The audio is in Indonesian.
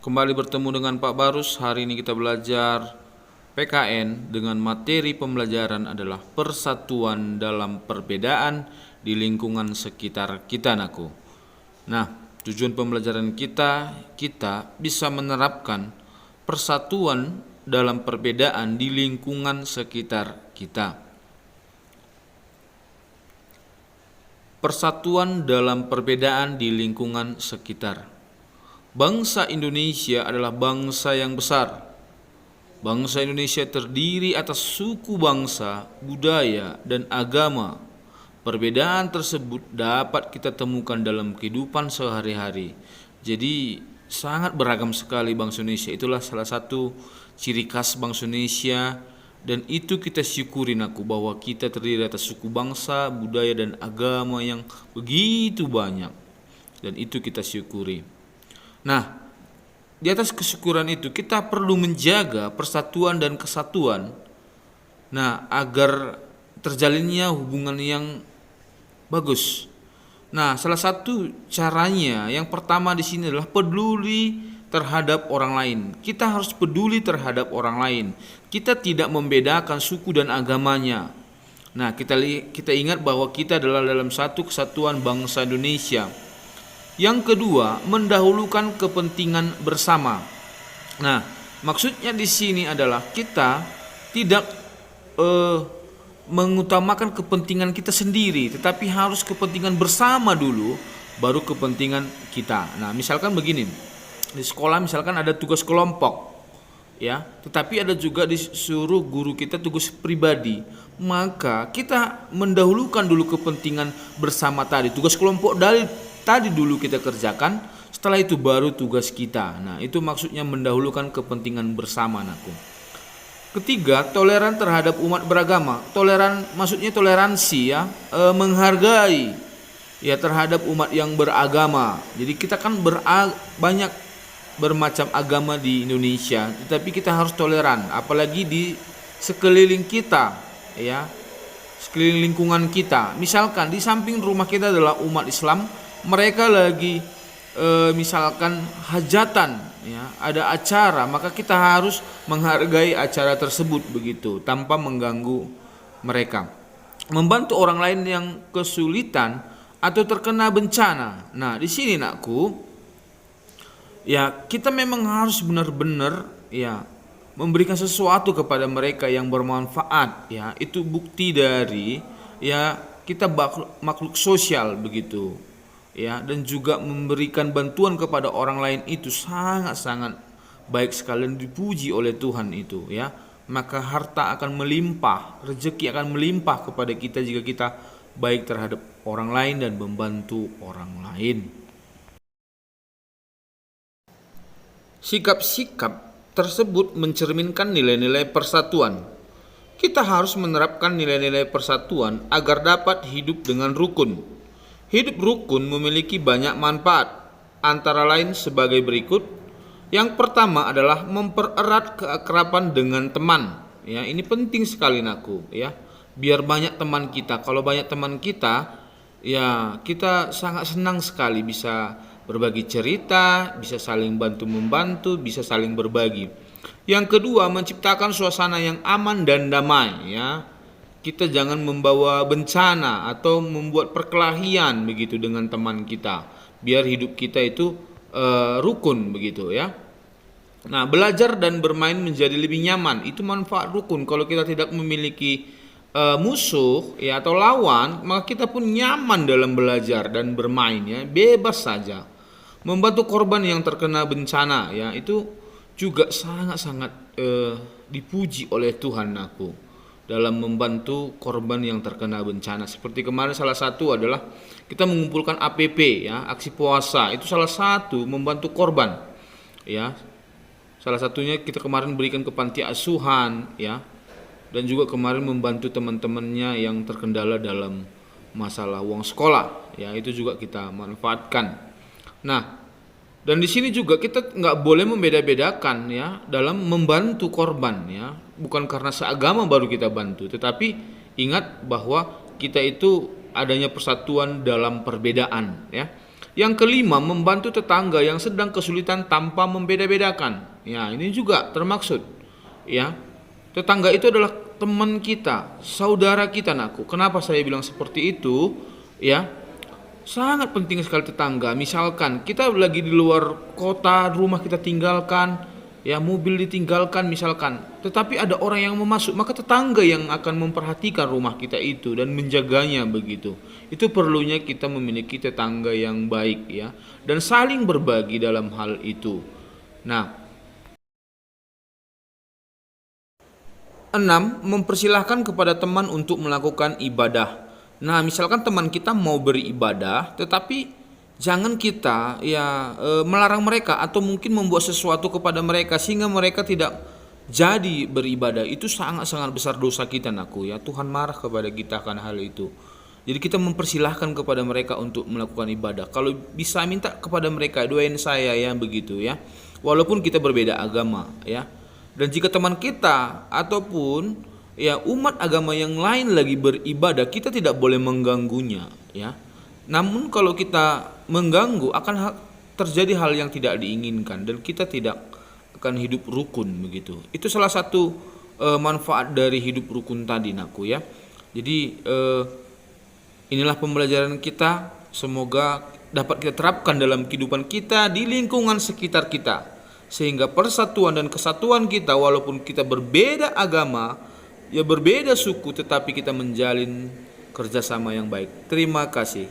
Kembali bertemu dengan Pak Barus. Hari ini kita belajar PKN dengan materi pembelajaran adalah persatuan dalam perbedaan di lingkungan sekitar kita, naku. Nah, tujuan pembelajaran kita bisa menerapkan persatuan dalam perbedaan di lingkungan sekitar kita. Persatuan dalam perbedaan di lingkungan sekitar. Bangsa Indonesia adalah bangsa yang besar. Bangsa Indonesia terdiri atas suku bangsa, budaya, dan agama. Perbedaan tersebut dapat kita temukan dalam kehidupan sehari-hari. Jadi sangat beragam sekali bangsa Indonesia. Itulah salah satu ciri khas bangsa Indonesia. Dan itu kita syukurin bahwa kita terdiri atas suku bangsa, budaya, dan agama yang begitu banyak. Dan itu kita syukuri. Nah, di atas kesyukuran itu kita perlu menjaga persatuan dan kesatuan. Nah, agar terjalinnya hubungan yang bagus. Nah, salah satu caranya yang pertama di sini adalah peduli terhadap orang lain. Kita harus peduli terhadap orang lain. Kita tidak membedakan suku dan agamanya. Nah, kita ingat bahwa kita adalah dalam satu kesatuan bangsa Indonesia. Yang kedua, mendahulukan kepentingan bersama. Nah, maksudnya di sini adalah kita tidak mengutamakan kepentingan kita sendiri, tetapi harus kepentingan bersama dulu, baru kepentingan kita. Nah, misalkan begini, di sekolah misalkan ada tugas kelompok, ya, tetapi ada juga disuruh guru kita tugas pribadi, maka kita mendahulukan dulu kepentingan bersama tadi, tugas kelompok tadi dulu kita kerjakan, setelah itu baru tugas kita. Nah, itu maksudnya mendahulukan kepentingan bersama, naku. Ketiga, toleran terhadap umat beragama. Maksudnya toleransi, ya, menghargai, ya, terhadap umat yang beragama. Jadi kita kan banyak bermacam agama di Indonesia, tetapi kita harus toleran, apalagi di sekeliling kita, ya, sekeliling lingkungan kita. Misalkan di samping rumah kita adalah umat Islam, mereka lagi misalkan hajatan, ya, ada acara, maka kita harus menghargai acara tersebut begitu, tanpa mengganggu mereka. Membantu orang lain yang kesulitan atau terkena bencana. Nah, di sini, nakku, ya, kita memang harus benar-benar, ya, memberikan sesuatu kepada mereka yang bermanfaat, ya. Itu bukti dari, ya, kita makhluk sosial begitu, ya, dan juga memberikan bantuan kepada orang lain itu sangat-sangat baik sekali dan dipuji oleh Tuhan itu, ya. Maka harta akan melimpah, rezeki akan melimpah kepada kita jika kita baik terhadap orang lain dan membantu orang lain. Sikap-sikap tersebut mencerminkan nilai-nilai persatuan. Kita harus menerapkan nilai-nilai persatuan agar dapat hidup dengan rukun. Hidup rukun memiliki banyak manfaat, antara lain sebagai berikut. Yang pertama adalah mempererat keakraban dengan teman. Ya, ini penting sekali, naku, ya. Biar banyak teman kita. Kalau banyak teman kita, ya, kita sangat senang sekali bisa berbagi cerita, bisa saling bantu-membantu, bisa saling berbagi. Yang kedua, menciptakan suasana yang aman dan damai, ya. Kita jangan membawa bencana atau membuat perkelahian begitu dengan teman kita. Biar hidup kita itu rukun begitu, ya. Nah, belajar dan bermain menjadi lebih nyaman. Itu manfaat rukun. Kalau kita tidak memiliki musuh, ya, atau lawan, maka kita pun nyaman dalam belajar dan bermain, ya, bebas saja. Membantu korban yang terkena bencana, ya, itu juga sangat-sangat dipuji oleh Tuhan, aku, dalam membantu korban yang terkena bencana. Seperti kemarin salah satu adalah kita mengumpulkan APP, ya, aksi puasa. Itu salah satu membantu korban, ya. Salah satunya kita kemarin berikan ke panti asuhan, ya. Dan juga kemarin membantu teman-temannya yang terkendala dalam masalah uang sekolah, ya, itu juga kita manfaatkan. Nah, dan di sini juga kita nggak boleh membeda-bedakan, ya, dalam membantu korban, ya. Bukan karena seagama baru kita bantu, tetapi ingat bahwa kita itu adanya persatuan dalam perbedaan, ya. Yang kelima, membantu tetangga yang sedang kesulitan tanpa membeda-bedakan. Ya, ini juga termaksud. Ya, tetangga itu adalah teman kita, saudara kita, nakku. Kenapa saya bilang seperti itu? Ya, sangat penting sekali tetangga. Misalkan kita lagi di luar kota, rumah kita tinggalkan, ya mobil ditinggalkan misalkan, tetapi ada orang yang mau masuk, maka tetangga yang akan memperhatikan rumah kita itu dan menjaganya begitu. Itu perlunya kita memiliki tetangga yang baik ya, dan saling berbagi dalam hal itu. Nah, 6. Mempersilahkan kepada teman untuk melakukan ibadah. Nah, misalkan teman kita mau beribadah, tetapi jangan kita melarang mereka atau mungkin membuat sesuatu kepada mereka sehingga mereka tidak jadi beribadah. Itu sangat-sangat besar dosa kita, nakku ya. Tuhan marah kepada kita akan hal itu. Jadi kita mempersilahkan kepada mereka untuk melakukan ibadah. Kalau bisa minta kepada mereka, doain saya ya, begitu ya. Walaupun kita berbeda agama ya. Dan jika teman kita ataupun ya umat agama yang lain lagi beribadah, kita tidak boleh mengganggunya ya. Namun kalau kita mengganggu akan terjadi hal yang tidak diinginkan dan kita tidak akan hidup rukun begitu. Itu salah satu manfaat dari hidup rukun tadi, nakku ya. Jadi inilah pembelajaran kita, semoga dapat kita terapkan dalam kehidupan kita di lingkungan sekitar kita, sehingga persatuan dan kesatuan kita, walaupun kita berbeda agama, ya berbeda suku, tetapi kita menjalin kerjasama yang baik. Terima kasih.